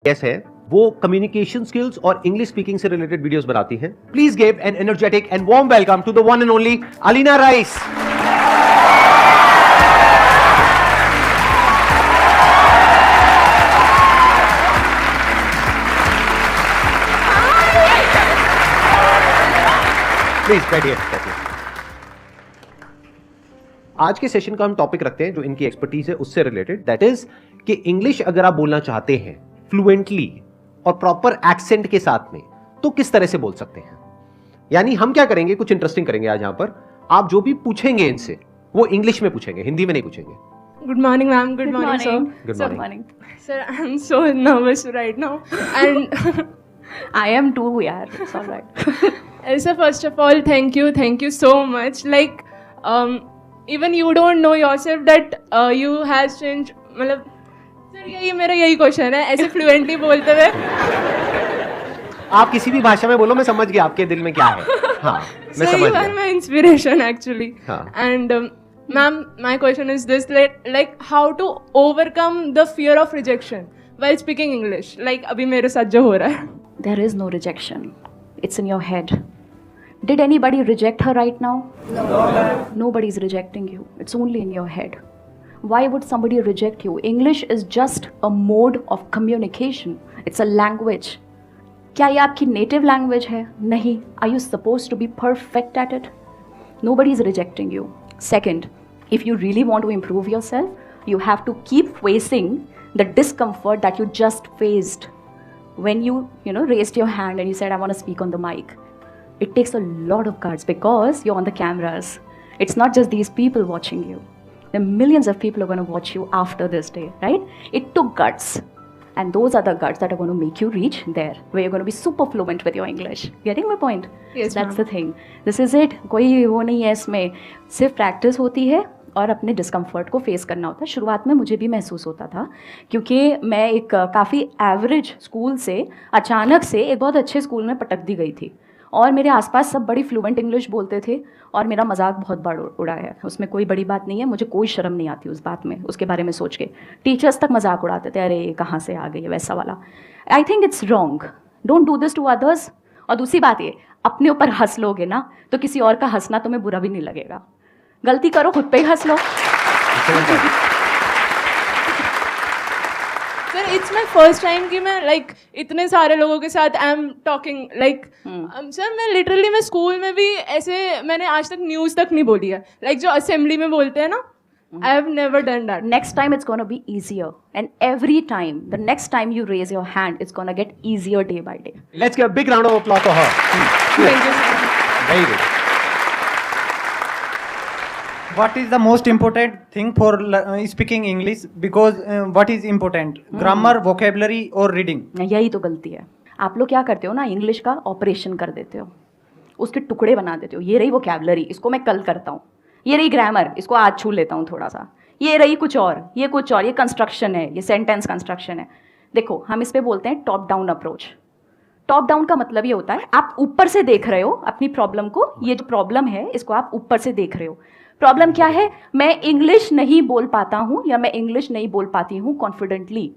है वो communication skills और इंग्लिश स्पीकिंग से रिलेटेड वीडियोस बनाती हैं. Please give an energetic and warm welcome to the one and only Alina Rice. Please बैठिए. आज के सेशन का हम टॉपिक रखते हैं जो इनकी एक्सपर्टीज है उससे रिलेटेड, दैट इज कि इंग्लिश अगर आप बोलना चाहते हैं फ्लुएंटली और प्रॉपर एक्सेंट के साथ में तो किस तरह से बोल सकते हैं. यानी हम क्या करेंगे, कुछ इंटरेस्टिंग करेंगे आज. यहां पर आप जो भी पूछेंगे इनसे वो इंग्लिश में पूछेंगे, हिंदी में नहीं पूछेंगे. Good morning, ma'am. Good morning, sir. Good morning. Sir, I'm so nervous right now. And I am too, yaar. It's all right. sir, first of all, thank you so much. Like, even you don't know yourself that you has changed. मतलब sir यही मेरा question है, ऐसे fluently बोलते हुए. आप किसी भी भाषा में बोलो, मैं समझ गया आपके दिल में क्या है. हाँ, मैं समझ गया. My inspiration actually. हाँ. And ma'am, my question is this, like how to overcome the fear of rejection while speaking English. Like अभी मेरे साथ जो हो रहा है. There is no rejection. It's in your head. Did anybody reject her right now? No. Nobody's rejecting you. It's only in your head. Why would somebody reject you? English is just a mode of communication. It's a language. क्या ये आपकी native language है? नहीं. Are you supposed to be perfect at it? Nobody is rejecting you. Second, if you really want to improve yourself, you have to keep facing the discomfort that you just faced when you raised your hand and you said, I want to speak on the mic. It takes a lot of guts because you're on the cameras. It's not just these people watching you. There are millions of people who are going to watch you after this day, right? It took guts. And those are the guts that are going to make you reach there, where you're going to be super fluent with your English. Getting my point? Yes, That's the thing. This is it. कोई वो नहीं है इसमें. सिर्फ practice होती है और अपने डिस्कम्फर्ट को फेस करना होता है. शुरुआत में मुझे भी महसूस होता था क्योंकि मैं एक काफ़ी एवरेज स्कूल से अचानक से एक बहुत अच्छे स्कूल में पटक दी गई थी और मेरे आसपास सब बड़ी फ्लुएंट इंग्लिश बोलते थे और मेरा मजाक बहुत बड़ा उड़ा है. उसमें कोई बड़ी बात नहीं है, मुझे कोई शर्म नहीं आती उस बात में, उसके बारे में सोच के. टीचर्स तक मजाक उड़ाते थे, अरे कहाँ से आ गई है वैसा वाला. I think it's wrong. Don't do this to others. और दूसरी बात ये, अपने ऊपर हंस लोगे ना तो किसी और का हंसना तुम्हें बुरा भी नहीं लगेगा. गलती करो खुद पे ही हंस लो. Sir it's my first time कि मैं लाइक इतने सारे लोगों के साथ I am talking like. Sir मैं लिटरली मैं स्कूल में भी ऐसे मैंने आज तक न्यूज़ तक नहीं बोली है, लाइक जो असेंबली में बोलते हैं ना. I have never done that. Next time it's gonna be easier, and every time, the next time you raise your hand, it's gonna get easier day by day. Let's give a big round of applause for her. Thank you sir. Very good. What is the most important thing for speaking English? Because what is important? Grammar, vocabulary or reading? यही तो गलती है. आप लोग क्या करते हो ना, इंग्लिश का ऑपरेशन कर देते हो, उसके टुकड़े बना देते हो. ये रही वोकैबुलरी, इसको मैं कल करता हूँ. ये रही ग्रामर, इसको आज छू लेता हूँ थोड़ा सा. ये रही कुछ और, ये कुछ और, ये कंस्ट्रक्शन है, ये सेंटेंस कंस्ट्रक्शन है. देखो हम इस पर बोलते हैं top down approach. Top down का मतलब ये होता है आप ऊपर से देख रहे हो अपनी प्रॉब्लम को. ये जो प्रॉब्लम है इसको आप ऊपर से देख रहे हो. प्रॉब्लम क्या है? मैं इंग्लिश नहीं बोल पाता हूँ या मैं इंग्लिश नहीं बोल पाती हूँ कॉन्फिडेंटली.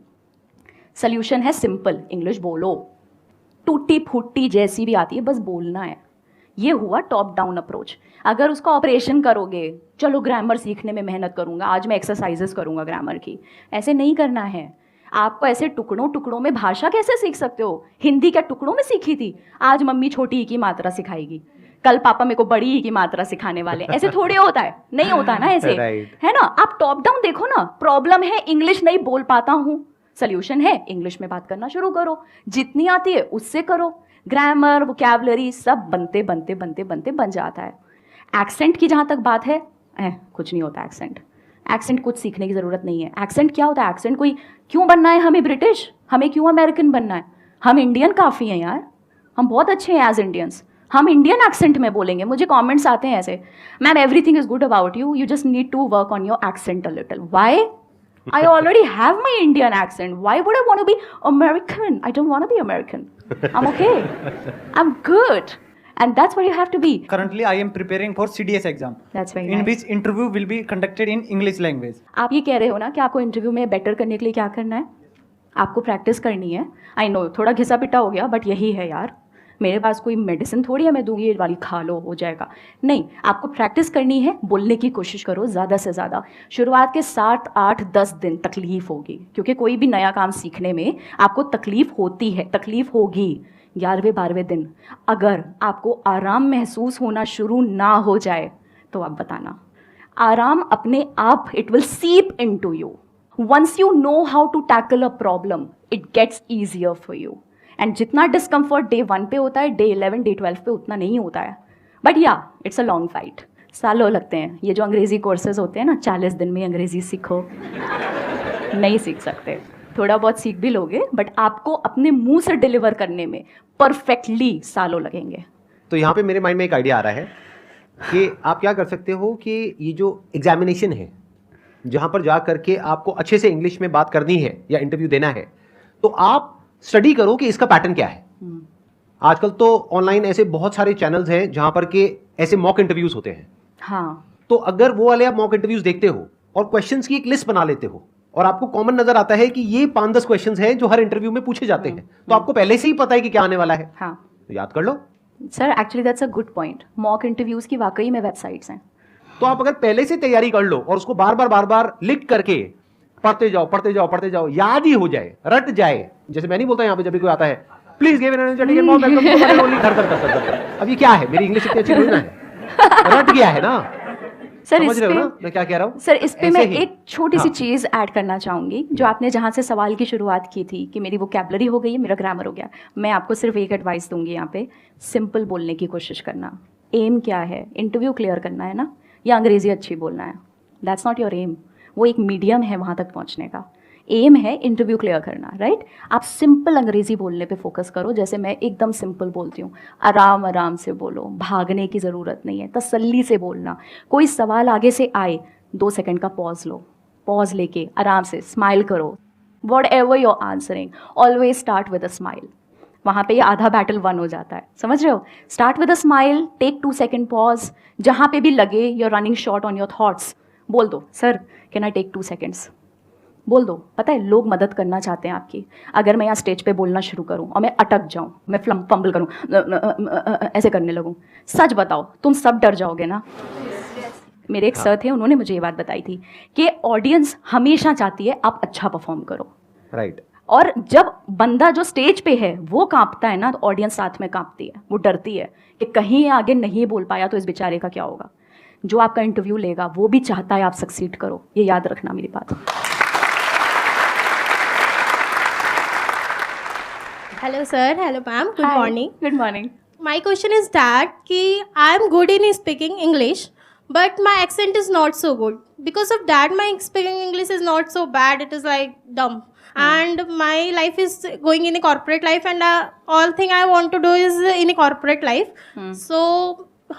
सल्यूशन है सिंपल, इंग्लिश बोलो. टूटी फूटी जैसी भी आती है, बस बोलना है. ये हुआ टॉप डाउन अप्रोच. अगर उसका ऑपरेशन करोगे, चलो ग्रामर सीखने में मेहनत करूँगा, आज मैं एक्सरसाइजेस करूँगा ग्रामर की, ऐसे नहीं करना है. आपको ऐसे टुकड़ों टुकड़ों में भाषा कैसे सीख सकते हो? हिंदी क्या टुकड़ों में सीखी थी? आज मम्मी छोटी ई की मात्रा सिखाएगी, कल पापा मेरे को बड़ी ई की मात्रा सिखाने वाले. ऐसे थोड़ी होता है, नहीं होता ना ऐसे. है ना? आप टॉप डाउन देखो ना. प्रॉब्लम है इंग्लिश नहीं बोल पाता हूँ, सल्यूशन है इंग्लिश में बात करना शुरू करो. जितनी आती है उससे करो. ग्रामर, वोकैबुलरी सब बनते बनते बनते बनते बन जाता है. एक्सेंट की जहाँ तक बात है, कुछ नहीं होता एक्सेंट. एक्सेंट कुछ सीखने की ज़रूरत नहीं है. एक्सेंट क्या होता है? एक्सेंट कोई क्यों बनना है हमें ब्रिटिश, हमें क्यों अमेरिकन बनना है? हम इंडियन काफ़ी हैं यार, हम बहुत अच्छे हैं एज इंडियंस. हम इंडियन एक्सेंट में बोलेंगे. मुझे कमेंट्स आते हैं ऐसे, ma'am everything is good about you, you just need to work on your accent a little. Why? I already have my Indian accent. Why would I want to be American? I don't want to be American. I'm okay. I'm good. And that's what you have to be. Currently, I am preparing for CDS exam. That's very in nice. which interview will be conducted in English language. आप ये कह रहे हो ना कि आपको interview में better करने के लिए क्या करना है? आपको प्रैक्टिस करनी है। आई नो थोड़ा घिसा पिटा हो गया, बट यही है यार, मेरे पास कोई मेडिसिन थोड़ी है मैं दूंगी ये वाली खा लो हो जाएगा। नहीं, आपको प्रैक्टिस करनी है, बोलने की कोशिश करो ज़्यादा से ज़्यादा। शुरुआत के 7, 8, 10 दिन तकलीफ़ होगी, क्योंकि कोई भी नया काम सीखने में आपको तकलीफ़ होती है, तकलीफ़ होगी। 11वें 12वें दिन अगर आपको आराम महसूस होना शुरू ना हो जाए तो आप बताना, आराम अपने आप it will seep into you. Once you know how to tackle a problem it gets easier for you. And जितना डिस्कम्फर्ट डे 1 पे होता है, डे 11, डे 12 पे उतना नहीं होता है। बट या इट्स अ लॉन्ग फाइट, सालों लगते हैं। ये जो अंग्रेज़ी कोर्सेज होते हैं ना, 40 दिन में अंग्रेज़ी सीखो, नहीं सीख सकते। थोड़ा बहुत सीख भी लोगे, बट आपको अपने मुंह से डिलीवर करने में परफेक्टली सालों लगेंगे। तो यहाँ पे मेरे माइंड में एक आइडिया आ रहा है कि आप क्या कर सकते हो कि ये जो एग्जामिनेशन है, जहाँ पर जा करके आपको अच्छे से इंग्लिश में बात करनी है या इंटरव्यू देना है, तो आप स्टडी करो कि इसका पैटर्न क्या है। आजकल तो ऑनलाइन ऐसे बहुत सारे चैनल्स हैं जहां पर के ऐसे मॉक इंटरव्यूज होते हैं। हाँ, तो अगर वो वाले आप मॉक इंटरव्यूज देखते हो और क्वेश्चंस की एक लिस्ट बना लेते हो और आपको कॉमन नजर आता है कि ये 5-10 क्वेश्चंस हैं जो हर इंटरव्यू में पूछे जाते हैं, तो आपको पहले से ही पता है कि क्या आने वाला है, हाँ तो याद कर लो। Sir, actually that's a good point. Mock interviews की वाकई में वेबसाइट्स हैं। तो आप अगर पहले से तैयारी कर लो और उसको बार बार लिख करके पढ़ते जाओ, याद ही हो जाए, रट जाए। जैसे मैं नहीं बोलता यहाँ पे जब भी कोई आता है, please give an energetic and warm welcome. अब ये क्या है, मेरी इंग्लिश इतनी अच्छी थोड़ी ना है, रट गया है ना। सर समझ इस रहे हो पे ना मैं क्या कह रहा हूँ? सर इस पे ऐसे मैं ही। एक छोटी सी हाँ। चीज़ ऐड करना चाहूँगी, जो आपने जहाँ से सवाल की शुरुआत की थी कि मेरी वोकैबुलरी हो गई है, मेरा ग्रामर हो गया। मैं आपको सिर्फ एक एडवाइस दूंगी यहाँ पे, सिंपल बोलने की कोशिश करना। एम क्या है? इंटरव्यू क्लियर करना है ना, या अंग्रेज़ी अच्छी बोलना है? That's not your aim. वो एक मीडियम है वहाँ तक पहुँचने का। एम है इंटरव्यू क्लियर करना, राइट? आप सिंपल अंग्रेज़ी बोलने पे फोकस करो, जैसे मैं एकदम सिंपल बोलती हूँ। आराम आराम से बोलो, भागने की ज़रूरत नहीं है, तसल्ली से बोलना। कोई सवाल आगे से आए, 2 सेकंड का पॉज लो, पॉज लेके आराम से स्माइल करो। whatever you're answering, always start with a smile. वहाँ पे ये आधा बैटल वन हो जाता है, समझ रहे हो? Start with a smile, take 2 second pause, जहाँ पे भी लगे you're running short on your thoughts, बोल दो, sir can I take 2 seconds, बोल दो। पता है लोग मदद करना चाहते हैं आपकी। अगर मैं यहाँ स्टेज पे बोलना शुरू करूँ और मैं अटक जाऊँ, मैं फंबल करूँ, ऐसे करने लगूँ, सच बताओ तुम सब डर जाओगे ना? मेरे एक सर थे, उन्होंने मुझे ये बात बताई थी कि ऑडियंस हमेशा चाहती है आप अच्छा परफॉर्म करो, राइट। और जब बंदा जो स्टेज पे है वो कांपता है ना, तो ऑडियंस साथ में कांपती है, वो डरती है कि कहीं ये आगे नहीं बोल पाया तो इस बेचारे का क्या होगा। जो आपका इंटरव्यू लेगा वो भी चाहता है आप सक्सीड करो, ये याद रखना मेरी बात। Hello sir, hello ma'am, good morning. Good morning. My question is that ki I am good in speaking English, but my accent is not so good. Because of that, my speaking English is not so bad. It is like dumb. And my life is going in a corporate life, and all thing I want to do is in a corporate life. So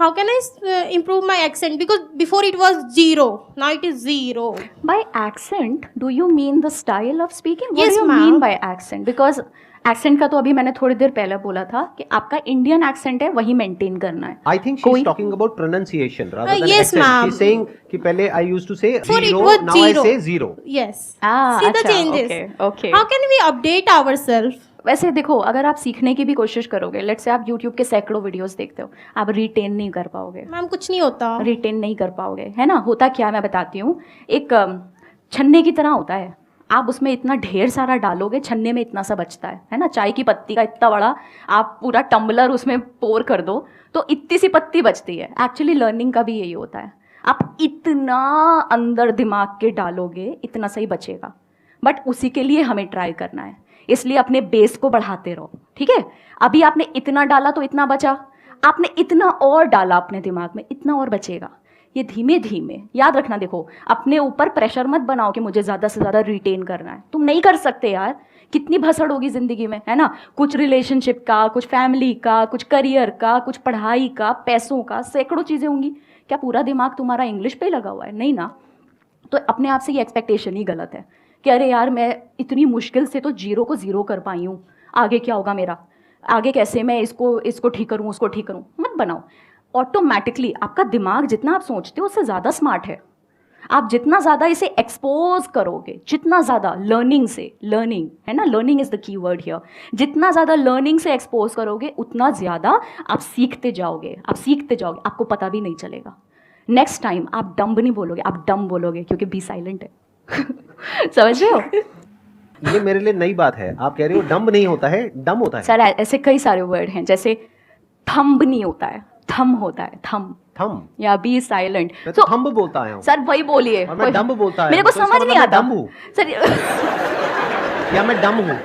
how can I improve my accent? Because before it was 0, now it is 0. By accent, do you mean the style of speaking? What Yes, do you ma'am. mean by accent? Because accent का तो अभी मैंने थोड़ी देर पहले बोला था कि आपका इंडियन accent है, वही मेंटेन करना है। I think she's talking about pronunciation rather than yes, accent. ma'am. She's saying कि पहले I used to say Before it 0, was now I 0. say 0. Yes. Ah, See the अच्छा, changes. okay, okay. How can we update ourselves? वैसे देखो, अगर आप सीखने की भी कोशिश करोगे, लेट्स से आप YouTube के सैकड़ों वीडियोस देखते हो, आप रिटेन नहीं कर पाओगे, मैम कुछ नहीं होता। रिटेन नहीं कर पाओगे, है ना? होता क्या, मैं बताती हूँ। एक छन्ने की तरह होता है, आप उसमें इतना ढेर सारा डालोगे, छन्ने में इतना सा बचता है ना? चाय की पत्ती का इतना बड़ा आप पूरा टम्बलर उसमें पोर कर दो तो इतनी सी पत्ती बचती है। एक्चुअली लर्निंग का भी यही होता है, आप इतना अंदर दिमाग के डालोगे इतना सही बचेगा, बट उसी के लिए हमें ट्राई करना है। इसलिए अपने बेस को बढ़ाते रहो, ठीक है? अभी आपने इतना डाला तो इतना बचा, आपने इतना और डाला अपने दिमाग में, इतना और बचेगा। ये धीमे धीमे याद रखना। देखो, अपने ऊपर प्रेशर मत बनाओ कि मुझे ज़्यादा से ज़्यादा रिटेन करना है, तुम नहीं कर सकते यार। कितनी भसड़ होगी ज़िंदगी में, है ना? कुछ रिलेशनशिप का, कुछ फैमिली का, कुछ करियर का, कुछ पढ़ाई का, पैसों का, सैकड़ों चीज़ें होंगी। क्या पूरा दिमाग तुम्हारा इंग्लिश पे लगा हुआ है? नहीं ना। तो अपने आप से ये एक्सपेक्टेशन ही गलत है कि अरे यार मैं इतनी मुश्किल से तो 0 को 0 कर पाई हूँ, आगे क्या होगा मेरा, आगे कैसे मैं इसको ठीक करूँ, उसको ठीक करूँ। मत बनाओ। ऑटोमेटिकली आपका दिमाग जितना आप सोचते हो उससे ज़्यादा स्मार्ट है। आप जितना ज़्यादा इसे एक्सपोज करोगे, जितना ज़्यादा लर्निंग है ना, learning is the key word here, जितना ज़्यादा लर्निंग से एक्सपोज करोगे उतना ज़्यादा आप सीखते जाओगे, आपको पता भी नहीं चलेगा। नेक्स्ट टाइम आप डम्ब नहीं बोलोगे, आप डम बोलोगे, क्योंकि बी साइलेंट है। समझ रहे हो? ये मेरे लिए नई बात है। आप कह रहे हो डम्ब नहीं होता है, डम होता है। सर ऐसे कई सारे वर्ड हैं, जैसे थंब नहीं होता है, थम होता है, थम थम, या बी साइलेंट। मैं तो थंब बोलता आया हूँ। सर वही बोलिए। और मैं डम्ब बोलता आया मेरे को हूँ, तो इसका समझ नहीं मतलब आता मैं डम्ब हूँ सर। या मैं डम हूँ।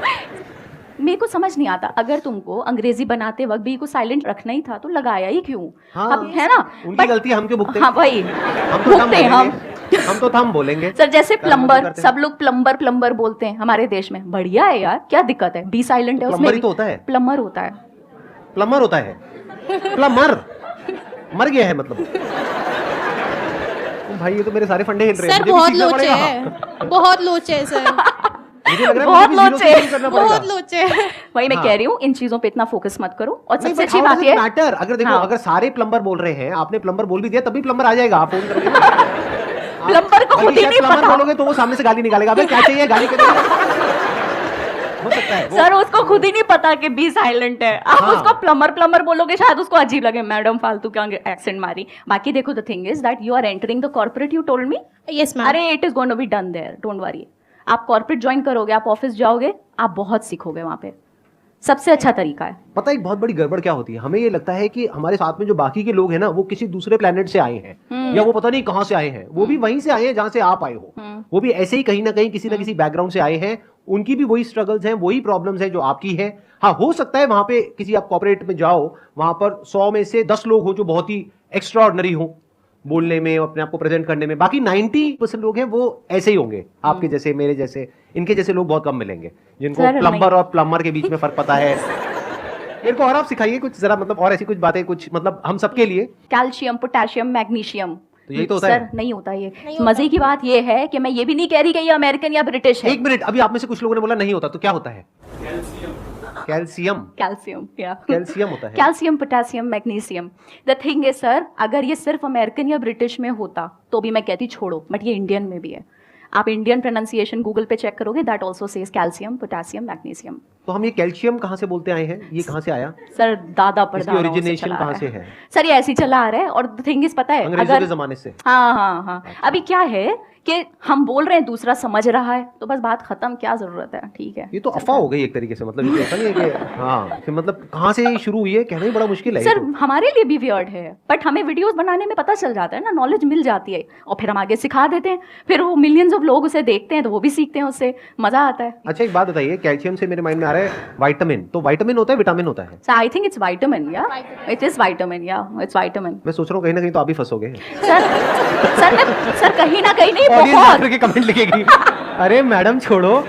मेरे को समझ नहीं आता, अगर तुमको अंग्रेजी बनाते वक्त बी को साइलेंट रखना ही था तो लगाया ही क्यों? हाँ, अब है ना, उनकी गलती है, हम क्यों भुगते? हाँ भाई, हम तो थम भुगते हम। बोलेंगे, हम तो थम बोलेंगे। सर जैसे कर्म तो प्लम्बर, करते हैं। सब लोग प्लम्बर बोलते हैं हमारे देश में, बढ़िया है यार, क्या दिक्कत है? बी साइलेंट है उसमें प्लम्बर ही भी। तो होता है। प्लम्बर होता है। प्लम्बर होता है, प्लम्बर मर गया है मतलब। भाई ये तो मेरे सारे फंडे हिल रहे हैं। सर मुझे भी बहुत सीखना लोचे पड़ेगा। है, बहुत लोचे है सर, मुझे लग रहा है बहुत मुझे भी zero से लोचे। शुरू करना पड़ेगा। बहुत लोचे है। वही मैं हाँ। कह रही हूँ, इन चीजों पे इतना फोकस मत करो। और नहीं, सबसे but अच्छी how बात does ये it matter? अगर देखो, हाँ। अगर सारे प्लम्बर बोल रहे हैं, आपने प्लम्बर बोल भी दिया तभी प्लम्बर आ जाएगा। आप फोन करोगे ना। प्लम्बर को भाई खुद ही शायद नहीं प्लम्बर पता। बोलोगे तो वो सामने से गाली निकालेगा, अबे क्या चाहिए, गाली क्यों देगा? हो सकता है वो। सर उसको खुद ही नहीं पता कि बी साइलेंट है। आप हाँ। उसको प्लम्बर बोलोगे, शायद उसको अजीब लगे, मैडम फालतू क्या एक्सेंट मारी। बाकी देखो, the thing is that you are entering the corporate, you told me. Yes ma'am. अरे it is going to be done there, don't worry. आप कॉर्पोरेट ज्वाइन करोगे, आप ऑफिस जाओगे, आप बहुत सीखोगे वहां पे। सबसे अच्छा तरीका है। पता है एक बहुत बड़ी गड़बड़ क्या होती है? हमें ये लगता है कि हमारे साथ में जो बाकी के लोग हैं ना, वो किसी दूसरे प्लेनेट से आए हैं, या वो पता नहीं कहां से आए हैं। वो भी वहीं से आए हैं जहां से आप आए हो। वो भी ऐसे ही कहीं ना कहीं किसी ना किसी बैकग्राउंड से आए हैं। उनकी भी वही स्ट्रगल्स हैं, वही प्रॉब्लम्स हैं जो आपकी है। हाँ, हो सकता है वहां पे किसी आप कॉर्पोरेट में जाओ, वहां पर 100 में से 10 लोग हो जो बहुत ही एक्स्ट्रा ऑर्डिनरी हो बोलने में, अपने आप को प्रेजेंट करने में। बाकी 90% लोग हैं वो ऐसे ही होंगे, आपके जैसे, मेरे जैसे। इनके जैसे लोग बहुत कम मिलेंगे जिनको सर, प्लम्बर नहीं। और प्लम्बर के बीच में फर्क पता है। मेरे को और आप सिखाइए कुछ जरा, मतलब और ऐसी कुछ बातें, कुछ मतलब हम सबके लिए। Calcium, potassium, magnesium. तो यही तो होता सर है। नहीं होता ये। मजे की बात ये है कि मैं ये भी नहीं कह रही कि ये अमेरिकन या ब्रिटिश है। एक मिनट, अभी आप में से कुछ लोगों ने बोला नहीं होता, तो क्या होता है? कैल्शियम। कैल्शियम, या कैल्शियम होता है। Calcium, potassium, magnesium. The thing is sir, अगर ये सिर्फ अमेरिकन या ब्रिटिश में होता तो भी मैं कहती छोड़ो, बट ये इंडियन में भी है। आप इंडियन प्रोनाउंसिएशन गूगल पे चेक करोगे, that also says calcium, potassium, magnesium. तो हम ये कैल्शियम कहाँ से बोलते आए हैं? ये कहाँ से आया? सर दादा इसकी परदादाओं से ओरिजिनेशन चला आ कहाँ रहा से है। है? सर ये ऐसे ही चला आ रहा है। और द थिंग इज, पता है, अंग्रेजों के अगर जमाने से। हाँ, अभी क्या है कि हम बोल रहे हैं, दूसरा समझ रहा है, तो बस बात खत्म, क्या जरूरत है? ठीक है, ये तो अफवाह हो गई एक तरीके से। मतलब ये होता नहीं है कि हाँ, फिर मतलब कहाँ से शुरू हुई है, कहना ही बड़ा मुश्किल है। ये सर तो। हमारे लिए भी वियर्ड है, बट हमें वीडियोस बनाने में पता चल जाता है ना, नॉलेज मिल जाती है, और फिर हम आगे सिखा देते हैं। फिर वो मिलियंस ऑफ लोग उसे देखते हैं तो वो भी सीखते हैं, उससे मजा आता है। अच्छा एक बात बताइए, कैल्शियम से मेरे माइंड में आ रहा है विटामिन। तो विटामिन होता है, विटामिन होता है? सो आई थिंक इट्स विटामिन, या इट इज विटामिन, या इट्स विटामिन। मैं सोच रहा हूँ कहीं ना कहीं तो आप ही फंसोगे। सर कहीं ना कहीं नहीं, ऑडियंस बहुत। आकर के कमेंट लिखेगी, अरे मैडम छोड़ो,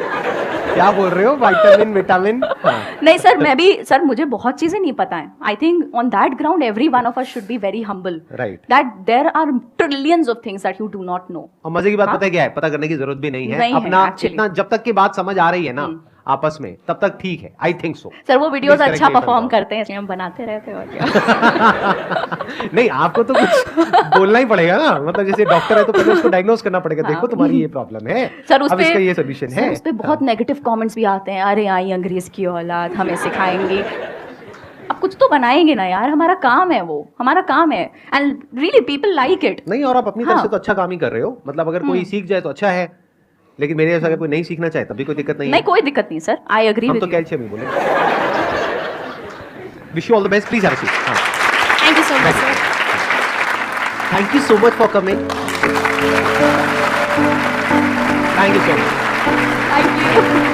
क्या बोल रहे हो, विटामिन विटामिन। हाँ। नहीं सर, मैं भी सर, मुझे बहुत चीजें नहीं पता है। I think on that ground every one of us should be very humble, Right. That there are trillions of things that you do not know. और मजे की बात हाँ? पता है क्या है? पता करने की जरूरत भी नहीं है। नहीं है, अपना actually. इतना जब तक की बात समझ आ रही है ना आपस में, तब तक ठीक है। I think so. सर वो वीडियोस Please अच्छा correct me if I'm perform wrong. करते हैं, इसलिए हम बनाते रहते हैं, और क्या। नहीं, आपको तो कुछ बोलना ही पड़ेगा ना। मतलब जैसे डॉक्टर है तो पहले उसको डायग्नोज करना पड़ेगा। देखो तुम्हारी ये प्रॉब्लम है, सर उस अब पे इसका ये सोल्यूशन है। उस पे बहुत नेगेटिव कमेंट्स भी आते हैं, अरे आई अंग्रेज की औलाद, हमें सिखाएंगे। अब कुछ तो बनाएंगे ना यार, हमारा काम है, वो हमारा काम है, and really people like it. नहीं, और आप अपनी तरफ हाँ। से तो अच्छा काम ही कर रहे हो। मतलब अगर कोई सीख जाए तो अच्छा है, लेकिन मेरे जैसा अगर कोई नहीं सीखना चाहे तब भी कोई दिक्कत नहीं नहीं है। कोई दिक्कत नहीं सर, आई एग्री हम विद तो यू। कैल्शियम ही बोले। Wish you all the best. Please have a seat. Thank you so much sir. Thank you so much for coming. Thank you so much. Thank you.